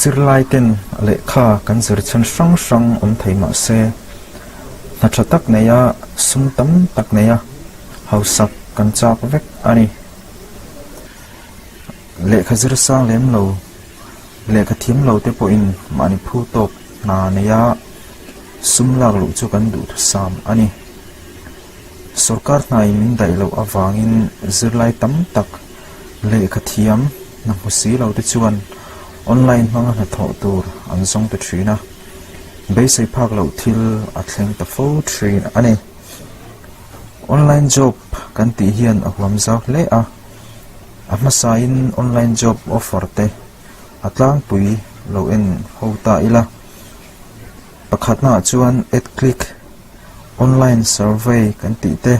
zirlai ten le kha kan zir chan sang sang thei ma se na tha tak neya sum tam tak neya hausak kan chak vek ani le kha zir sang lem lo le kha thim lo te po in mani phu tok na neya sum lak lu chu kan du thu sam ani sarkar nai min dai lo awangin zirlai tam tak le kha thiam na husi lo te chuan online hanga na tho tur an zong te thina basic phak lo thil a thleng ta fo thin ani online job kan ti hian a huam zau hle a amasa in online job offer te atlang pui lo en hota ila pakhatna chuan at click online survey kan ti te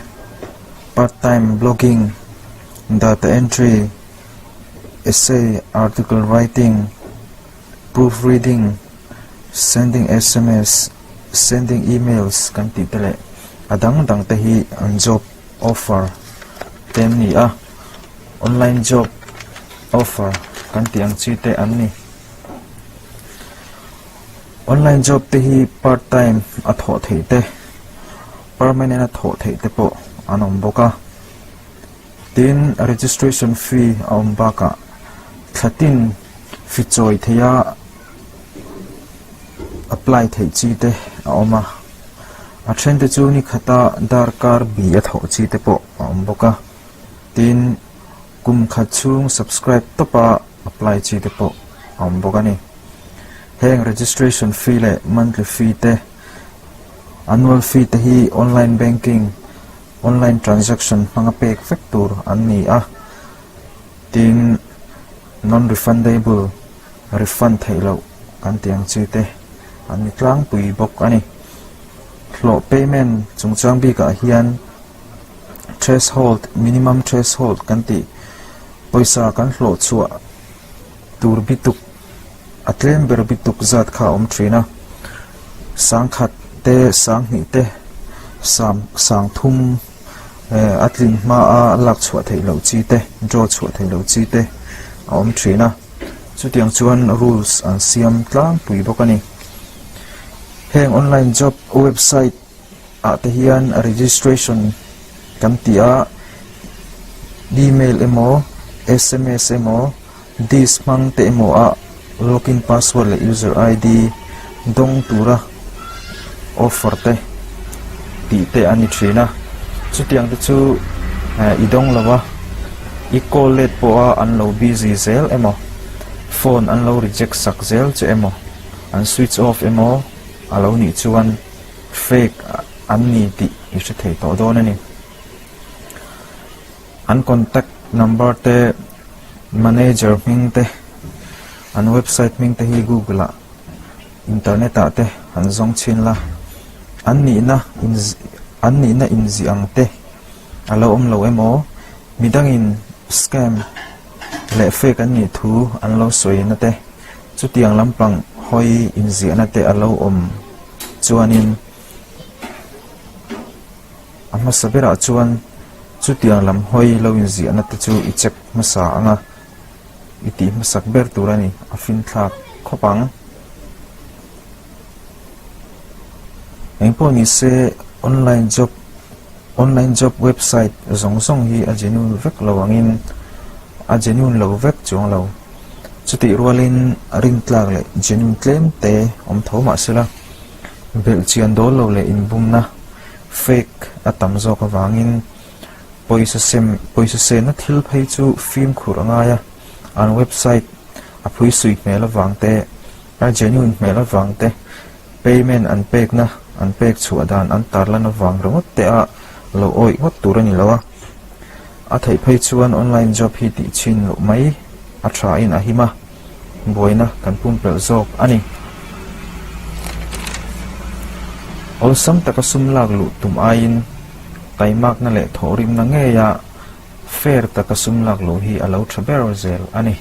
part time blogging data entry essay article writing proofreading sending SMS sending emails kan ti tele adang dang te hi an job offer tem ni a online job offer kan ti ang chi te an ni online job te hi part time a tho thei te permanent a tho thei te po anom boka tin registration fee om baka thlatin fi choi theya apply thei chi te oma a then te chu ni khata darkar bi a tho chi te po om boka tin kum khachung subscribe topa apply chi te po om boka ni heng registration fee le monthly fee te annual fee te hi online banking online transaction hanga pek factor anni a tin non refundable refund thailo kan tiang chi te ani tlang pui bok ani flow payment chungchang bi ka hian threshold minimum threshold kan ti poisa kan flow chua tur bituk atlem ber bituk zat kha om trina sang khat te sang ni te sang thum atlin ma a lak chua thailo chi te draw chua thailo chi te om trina chu tiang chuan rules an siam tlang pui bokani heng online job website a te hian registration kan ti a email emo SMS emo dis mang te emo a login password le user ID dong tura offer te ti te ani trina chu tiang te chu idong lawa i call let po a an lo busy zel emo phone an lo reject sak zel che emo an switch off emo alo ni chuan fake an ni ti i se thei to don ani an contact number te manager ming te an website ming te hi google a internet a te an zong chin la an ni na in zi ang te alo lo emo midangin scam le fake an ni thu an lo soi na te chu tiang lampang hoi in zi na te alo chuanin amma sabera chuan chu tiang lam hoi lo in zi na te chu i check masa anga iti masak ber turani afin thlak khopang engpo ni se online job website zong hi a genuine vek lawangin a genuine lo vek chong lo chuti rualin ring tlak le genuine claim te om thoma sela bel chian do lo le in bum na fake atam zo ka wangin poisa se na thil phei chu film khur anga ya an website a phui sui mela wangte a genuine mela wangte payment an pek na an pek chu adan an tarlan awang rongot te a lo oi wat turani lawa a thei phei chuan online job hi ti chin lo mai a tha in a hima boina kan pum pel zok ani olsam takasum lag lu tum ain taimak na le thorim na nge ya fair takasum lag lo hi alo thaber zel ani